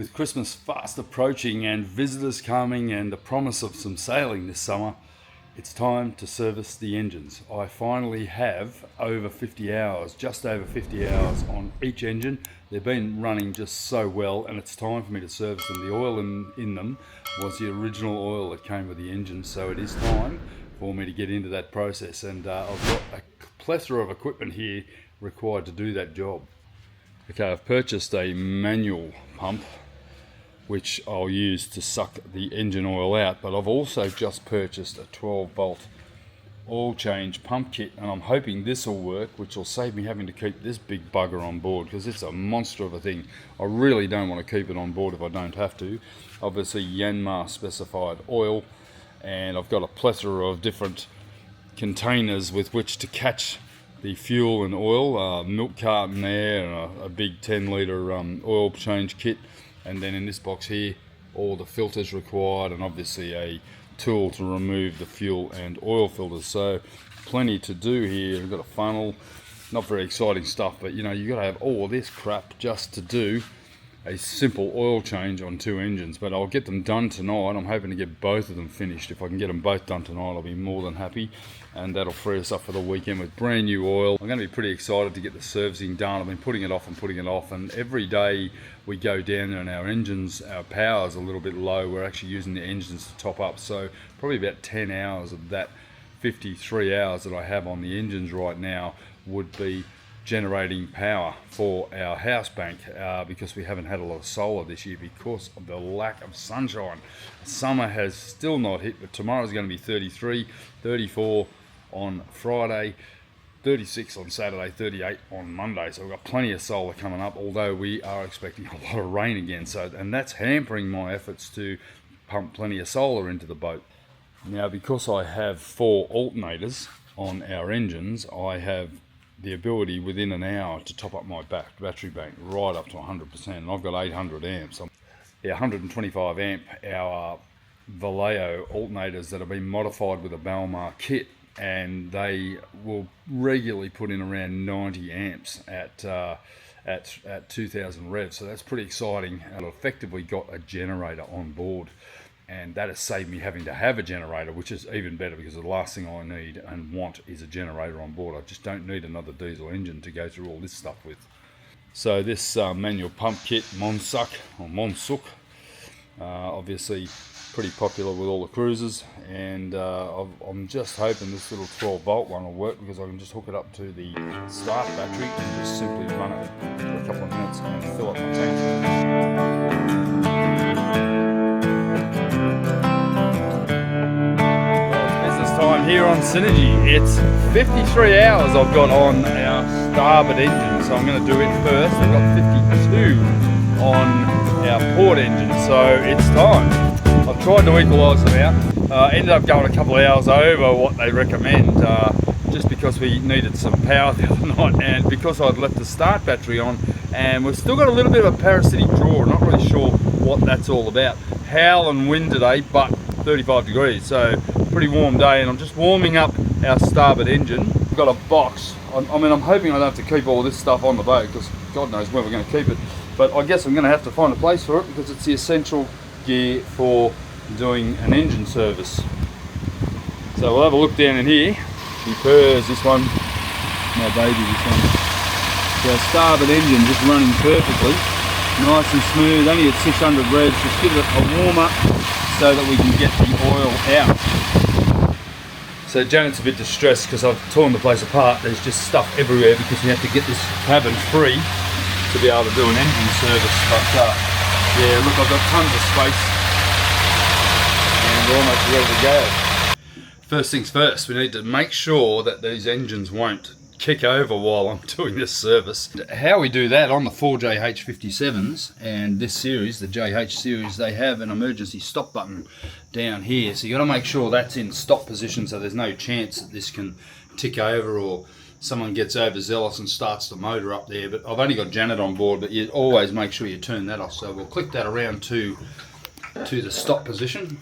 With Christmas fast approaching and visitors coming and the promise of some sailing this summer, it's time to service the engines. I finally have over 50 hours, just over 50 hours on each engine. They've been running just so well, and it's time for me to service them. The oil in them was the original oil that came with the engine, so it is time for me to get into that process. And I've got a plethora of equipment here required to do that job. Okay, I've purchased a manual pump which I'll use to suck the engine oil out, but I've also just purchased a 12-volt oil change pump kit, and I'm hoping this will work, which will save me having to keep this big bugger on board, because it's a monster of a thing. I really don't want to keep it on board if I don't have to. Obviously Yanmar specified oil, and I've got a plethora of different containers with which to catch the fuel and oil, milk carton there, and a big 10-litre oil change kit. And then in this box here, all the filters required, and obviously a tool to remove the fuel and oil filters. So plenty to do here. We've got a funnel, not very exciting stuff, but you know, you got to have all this crap just to do a simple oil change on two engines. But I'll get them done tonight. I'm hoping to get both of them finished. If I can get them both done tonight, I'll be more than happy, and that'll free us up for the weekend with brand new oil. I'm going to be pretty excited to get the servicing done. I've been putting it off, and every day we go down there and our engines, our power's a little bit low. We're actually using the engines to top up, so probably about 10 hours of that 53 hours that I have on the engines right now would be generating power for our house bank, because we haven't had a lot of solar this year because of the lack of sunshine. Summer has still not hit, but tomorrow's going to be 33, 34 on Friday, 36 on Saturday, 38 on Monday. So we've got plenty of solar coming up, although we are expecting a lot of rain again. And that's hampering my efforts to pump plenty of solar into the boat. Now, because I have 4 alternators on our engines, I have the ability within an hour to top up my battery bank right up to 100%. And I've got 800 amps. 125 amp, our Vallejo alternators that have been modified with a Balmar kit, and they will regularly put in around 90 amps at 2000 revs. So that's pretty exciting. I've effectively got a generator on board, and that has saved me having to have a generator, which is even better, because the last thing I need and want is a generator on board. I just don't need another diesel engine to go through all this stuff with. So this manual pump kit, Monsuk, obviously pretty popular with all the cruisers, and I'm just hoping this little 12-volt one will work, because I can just hook it up to the start battery and just simply run it for a couple of minutes and fill up my tank. Time here on Synergy. It's 53 hours I've got on our starboard engine, so I'm going to do it first. I've got 52 on our port engine, so it's time. I've tried to equalise them out. Ended up going a couple of hours over what they recommend, just because we needed some power the other night, and because I'd left the start battery on, and we've still got a little bit of a parasitic draw. Not really sure what that's all about. Howl and wind today, but 35 degrees, so pretty warm day, and I'm just warming up our starboard engine. I've got a box. I'm hoping I don't have to keep all this stuff on the boat, because God knows where we're going to keep it, but I guess I'm going to have to find a place for it, because it's the essential gear for doing an engine service. So we'll have a look down in here. She purrs, this one, my baby, this one. So our starboard engine just running perfectly, nice and smooth, only at 600 revs. Just give it a warm up so that we can get the oil out. So Janet's a bit distressed because I've torn the place apart. There's just stuff everywhere because we have to get this cabin free to be able to do an engine service. But yeah, look, I've got tons of space and we're almost ready to go. First things first, we need to make sure that these engines won't kick over while I'm doing this service. How we do that on the 4JH57s and this series, the JH series, they have an emergency stop button down here. So you got to make sure that's in stop position, so there's no chance that this can tick over or someone gets overzealous and starts the motor up there. But I've only got Janet on board, but you always make sure you turn that off. So we'll click that around to the stop position,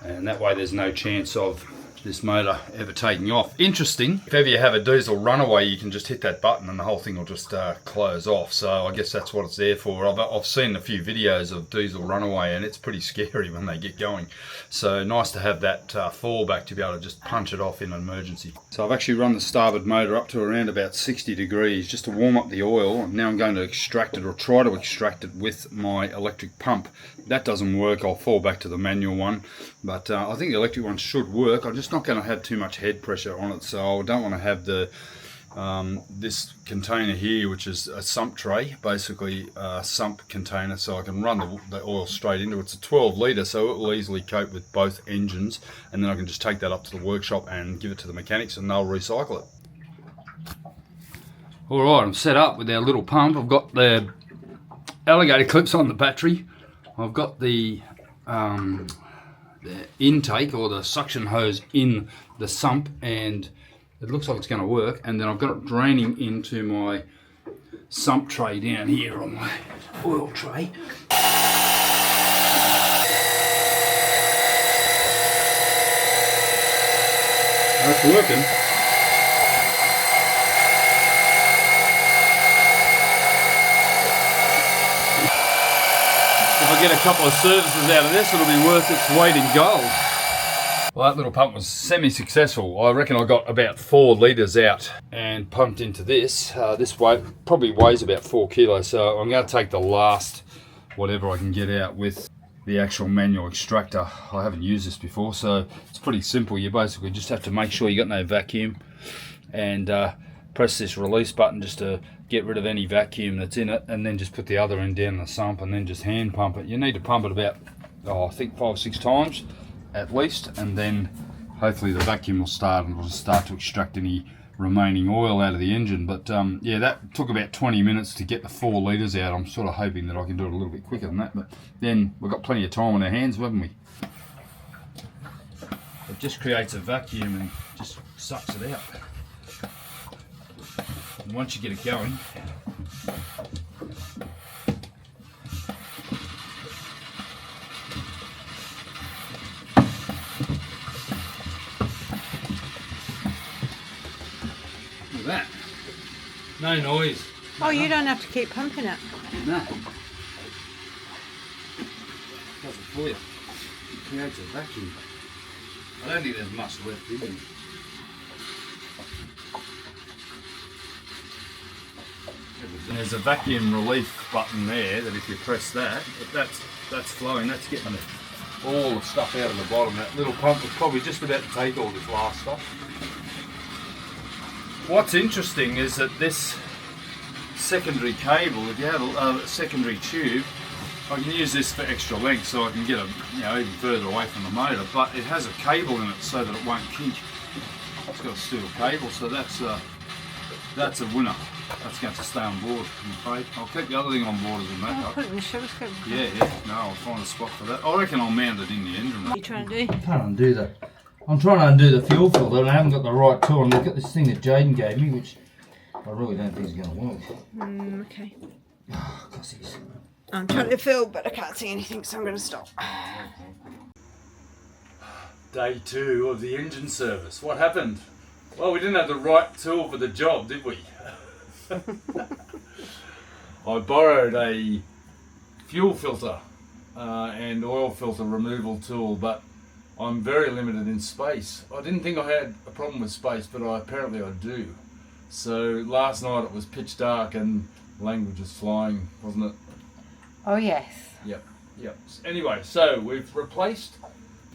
and that way there's no chance of this motor ever taking off. Interesting, if ever you have a diesel runaway, you can just hit that button and the whole thing will just close off. So I guess that's what it's there for. I've seen a few videos of diesel runaway and it's pretty scary when they get going. So nice to have that fallback to be able to just punch it off in an emergency. So I've actually run the starboard motor up to around about 60 degrees just to warm up the oil. And now I'm going to extract it, or try to extract it with my electric pump. If that doesn't work, I'll fall back to the manual one. But I think the electric one should work. I'm just not going to have too much head pressure on it, so I don't want to have the this container here, which is a sump tray, basically a sump container, so I can run the oil straight into it. It's a 12 litre, so it will easily cope with both engines, and then I can just take that up to the workshop and give it to the mechanics and they'll recycle it. Alright, I'm set up with our little pump. I've got the alligator clips on the battery. I've got the intake or the suction hose in the sump, and it looks like it's going to work. And then I've got it draining into my sump tray down here on my oil tray. That's working. If I get a couple of services out of this, it'll be worth its weight in gold. Well, that little pump was semi-successful. I reckon I got about 4 litres out and pumped into this. This probably weighs about 4 kilos, so I'm going to take the last whatever I can get out with the actual manual extractor. I haven't used this before, so it's pretty simple. You basically just have to make sure you got no vacuum and press this release button just to get rid of any vacuum that's in it, and then just put the other end down the sump and then just hand pump it. You need to pump it about, I think 5 or 6 times at least, and then hopefully the vacuum will start and will just start to extract any remaining oil out of the engine. But yeah, that took about 20 minutes to get the 4 litres out. I'm sort of hoping that I can do it a little bit quicker than that, but then we've got plenty of time on our hands, haven't we? It just creates a vacuum and just sucks it out. And once you get it going, look at that. No noise. Oh, you don't have to keep pumping it. No. Does it for you. It creates a vacuum. I don't think there's much left in it. There's a vacuum relief button there that if you press that, that's flowing, that's getting all the stuff out of the bottom. That little pump was probably just about to take all this last stuff. What's interesting is that this secondary cable, if you have a secondary tube, I can use this for extra length so I can get even further away from the motor, but it has a cable in it so that it won't kink. It's got a steel cable, so that's a winner. That's going to stay on board, I'm afraid. I'll keep the other thing on board as a I'll backup. put it in the sugar scoop. Yeah, no, I'll find a spot for that. I reckon I'll mount it in the engine. What are you trying to do? I can't undo that. I'm trying to undo the fuel filter and I haven't got the right tool. And look at this thing that Jaden gave me, which I really don't think is going to work. Okay. Oh, cussies. I'm trying to fill, but I can't see anything, so I'm going to stop. Day 2 of the engine service. What happened? Well, we didn't have the right tool for the job, did we? I borrowed a fuel filter and oil filter removal tool, but I'm very limited in space. I didn't think I had a problem with space, but apparently I do. So last night it was pitch dark and language was flying, wasn't it? Oh, yes. Yep. Anyway, so we've replaced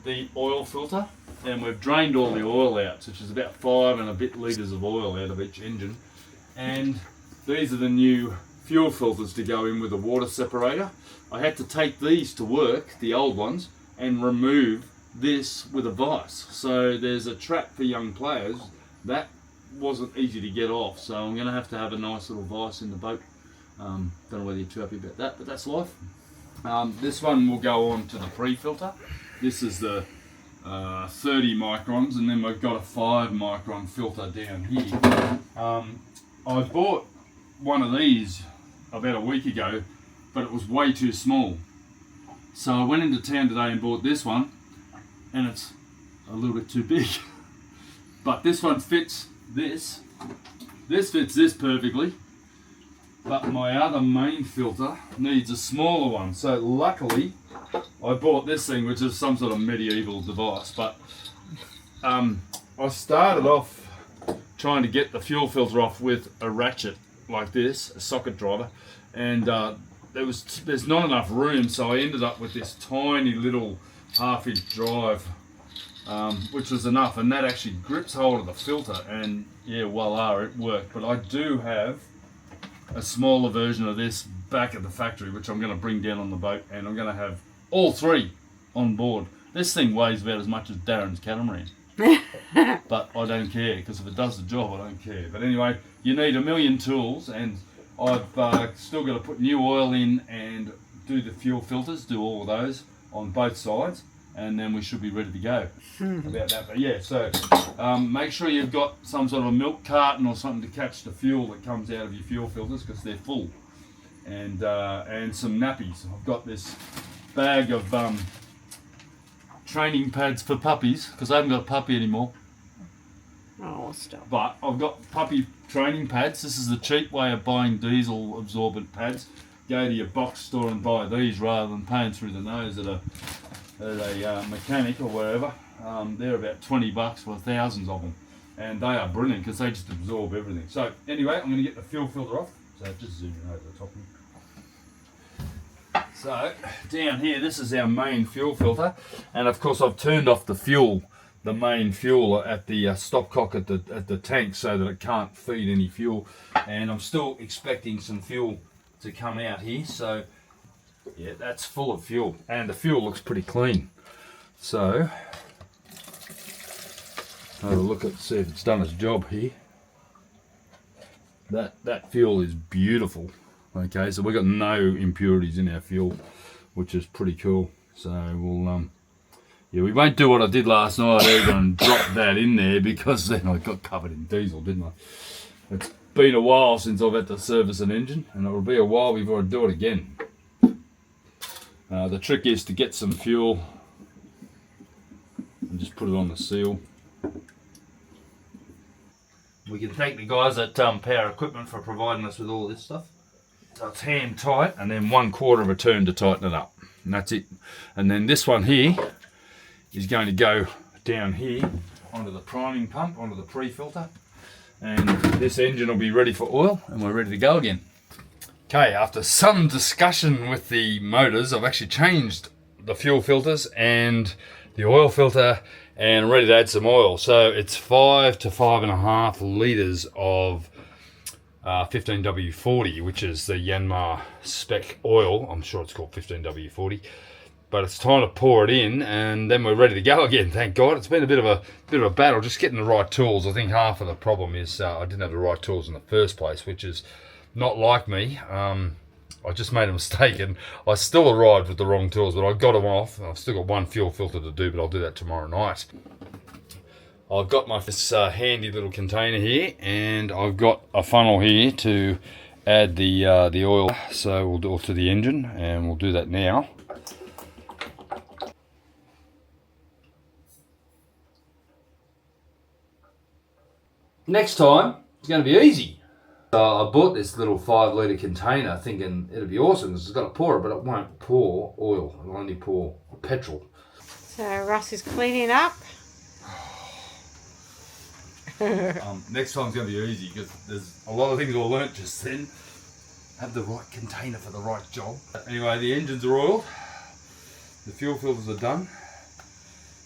the oil filter and we've drained all the oil out, which is about 5 and a bit litres of oil out of each engine. And these are the new fuel filters to go in with the water separator. I had to take these to work, the old ones, and remove this with a vise. So there's a trap for young players. That wasn't easy to get off, so I'm going to have a nice little vise in the boat. Don't know whether you're too happy about that, but that's life. This one will go on to the pre-filter. This is the 30 microns, and then we've got a 5 micron filter down here. I bought one of these about a week ago, but it was way too small. So I went into town today and bought this one, and it's a little bit too big. but this one fits this. This fits this perfectly, but my other main filter needs a smaller one. So luckily, I bought this thing, which is some sort of medieval device, but I started off trying to get the fuel filter off with a ratchet like this, a socket driver, and there's not enough room, so I ended up with this tiny little half-inch drive, which was enough, and that actually grips hold of the filter, and yeah, voila, it worked. But I do have a smaller version of this back at the factory, which I'm going to bring down on the boat, and I'm going to have all three on board. This thing weighs about as much as Darren's catamaran. But I don't care, because if it does the job, I don't care. But anyway, you need a million tools, and I've still got to put new oil in and do the fuel filters, do all of those on both sides, and then we should be ready to go about that. But yeah, so make sure you've got some sort of a milk carton or something to catch the fuel that comes out of your fuel filters, because they're full, and some nappies. I've got this bag of training pads for puppies, because I haven't got a puppy anymore. Oh, stop. But I've got puppy training pads. This is the cheap way of buying diesel absorbent pads. Go to your box store and buy these rather than paying through the nose at a mechanic or wherever. They're about $20 for thousands of them, and they are brilliant because they just absorb everything. So anyway, I'm going to get the fuel filter off. So just zoom in over the top here. So down here, this is our main fuel filter, and of course I've turned off the main fuel at the stopcock at the tank, so that it can't feed any fuel, and I'm still expecting some fuel to come out here. So yeah, that's full of fuel, and the fuel looks pretty clean. So have a look at, see if it's done its job here. That fuel is beautiful. Okay, so we've got no impurities in our fuel, which is pretty cool. So we'll yeah, we won't do what I did last night either and drop that in there, because then I got covered in diesel, didn't I? It's been a while since I've had to service an engine, and it'll be a while before I do it again. The trick is to get some fuel and just put it on the seal. We can thank the guys at Power Equipment for providing us with all this stuff. So it's hand tight, and then 1/4 of a turn to tighten it up, and that's it. And then this one here is going to go down here onto the priming pump, onto the pre-filter, and this engine will be ready for oil, and we're ready to go again. Okay, after some discussion with the motors, I've actually changed the fuel filters and the oil filter, and I'm ready to add some oil. So it's 5 to 5.5 litres of 15W40, which is the Yanmar spec oil. I'm sure it's called 15W40, but it's time to pour it in, and then we're ready to go again. Thank God. It's been a bit of a battle just getting the right tools. I think half of the problem is I didn't have the right tools in the first place, which is not like me. I just made a mistake, and I still arrived with the wrong tools, but I got them off. I've still got one fuel filter to do, but I'll do that tomorrow night. I've got my handy little container here, and I've got a funnel here to add the oil. So we'll do it to the engine, and we'll do that now. Next time, it's going to be easy. I bought this little 5 litre container thinking it'd be awesome because it's got to pour it, but it won't pour oil. It'll only pour petrol. So Russ is cleaning up. Next time's going to be easy because there's a lot of things I learnt just then. Have the right container for the right job. Anyway, the engines are oiled. The fuel filters are done.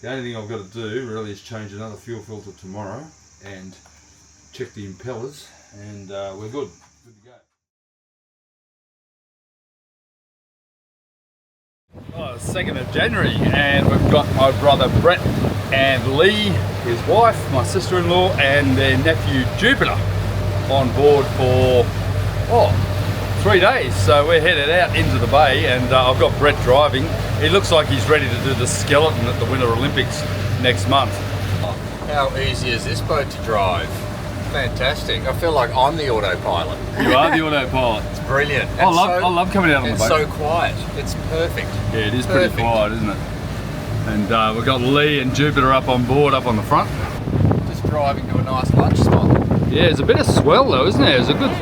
The only thing I've got to do really is change another fuel filter tomorrow and check the impellers, and we're good. Good to go. Oh, it's 2nd of January, and we've got my brother Brett and Lee, his wife, my sister-in-law, and their nephew Jupiter on board for 3 days. So we're headed out into the bay, and I've got Brett driving. He looks like he's ready to do the skeleton at the Winter Olympics next month. How easy is this boat to drive? Fantastic. I feel like I'm the autopilot. You are the autopilot. It's brilliant. I love coming out on the boat. It's so quiet. It's perfect. Yeah, it is pretty quiet, isn't it? And we've got Lee and Jupiter up on board, up on the front. Just driving to a nice lunch spot. Yeah, there's a bit of swell though, isn't there? There's a good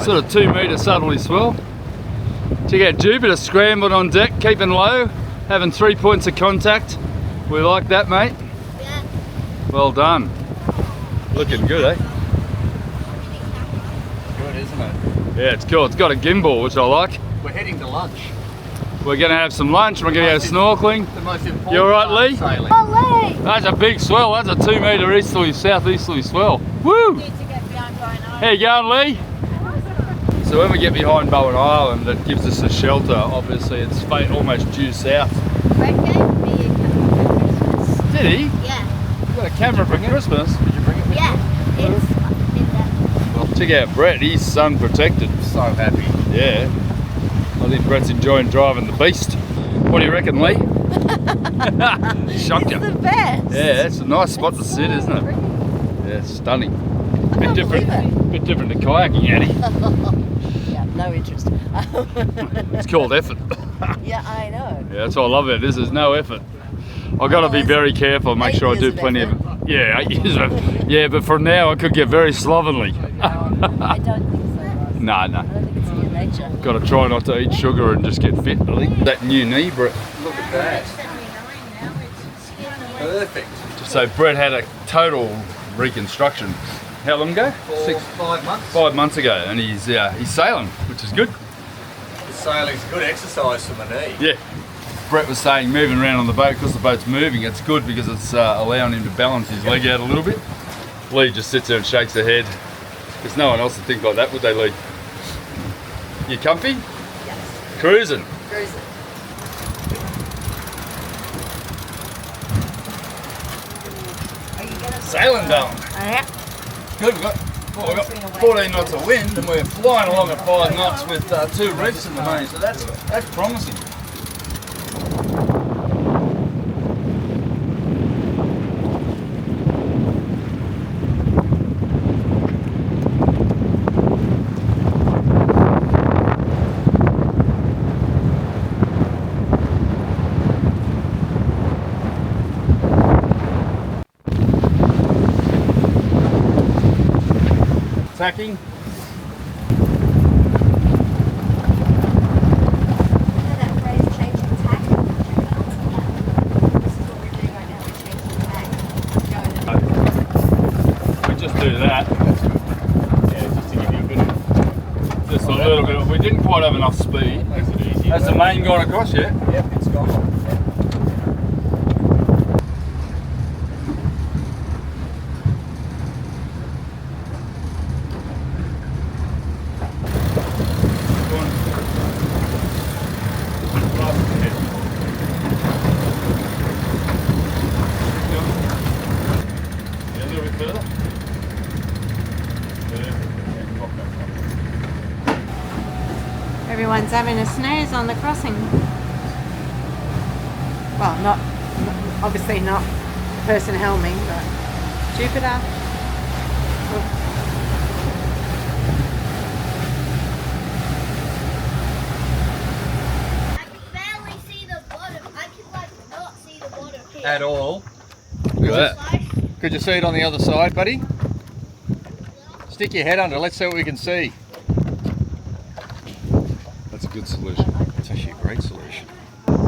sort of 2 metre southerly swell. Check out Jupiter scrambling on deck, keeping low, having 3 points of contact. We like that, mate. Yeah. Well done. Looking good, eh? Good, isn't it? Yeah, it's cool. It's got a gimbal, which I like. We're heading to lunch. We're going to have some lunch. We're going to go snorkeling. The most important You all right, part of Lee? sailing. Ollie! That's a big swell. That's a 2 metre easterly, southeasterly swell. Woo! Need to get behind Brian How you going, Lee? So when we get behind Bowen Island, it gives us a shelter. Obviously, it's almost due south. Brett gave me a camera for Christmas. Did he? Yeah. You got a camera for Christmas? Did you bring it with Yeah. It's in there. Well, check out Brett. He's sun protected. you? So happy. Yeah. I think Brett's enjoying driving the beast. What do you reckon, Lee? Shocked you. It's the best. Yeah, it's a nice spot to sit, isn't it? Yeah, it's stunning. Bit different to kayaking, Annie. Yeah, no interest. It's called effort. Yeah, I know. Yeah, that's what I love about this. There's no effort. I've got to be very careful, make 8 sure I do years of plenty of it. effort. Yeah, 8 years of it. Yeah, but from now I could get very slovenly. I don't think so, Ross. No. I don't think it's in your nature. Got to try not to eat sugar and just get fit, I think. That new knee, Brett. Look at that. Perfect. So Brett had a total reconstruction. How long ago? 5 months. 5 months ago, and he's sailing, which is good. Sailing's good exercise for my knee. Yeah. Brett was saying moving around on the boat, because the boat's moving, it's good because it's allowing him to balance his leg out a little bit. Lee just sits there and shakes her head. There's no one else to think like that, would they, Lee? You comfy? Yes. Cruising. Cruising. Are you gonna Sailing down. Yeah. Good, we've got 14 knots of wind and we're flying along at 5 knots with 2 reefs in the main, so that's promising. Tacking. That phrase, changing tack. This is what we're doing right now. We're changing tack. We just do that. Yeah, just to give you a bit of Just a little bit. We didn't quite have enough speed. makes it easy. Has the main gone across yet? Yep, it's gone. Yeah, a little bit further. Everyone's having a snooze on the crossing. Well, obviously not the person helming, but Jupiter. I can barely see the bottom. I can not see the bottom here. At all. Look at that. Could you see it on the other side, buddy? Stick your head under, let's see what we can see. That's a good solution. It's actually a great solution.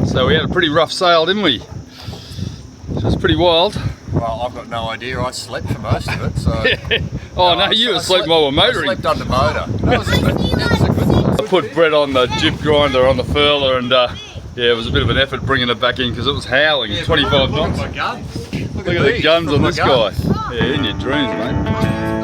So we had a pretty rough sail, didn't we? So it's pretty wild. Well, I've got no idea. I slept for most of it, so. Oh no, you were asleep while we're motoring. I slept under motor. That was a good I put Brett on the jib grinder on the furler and yeah, it was a bit of an effort bringing it back in because it was howling, 25 knots. Look at my guns. Look at the guns on this guy. Yeah, in your dreams, mate.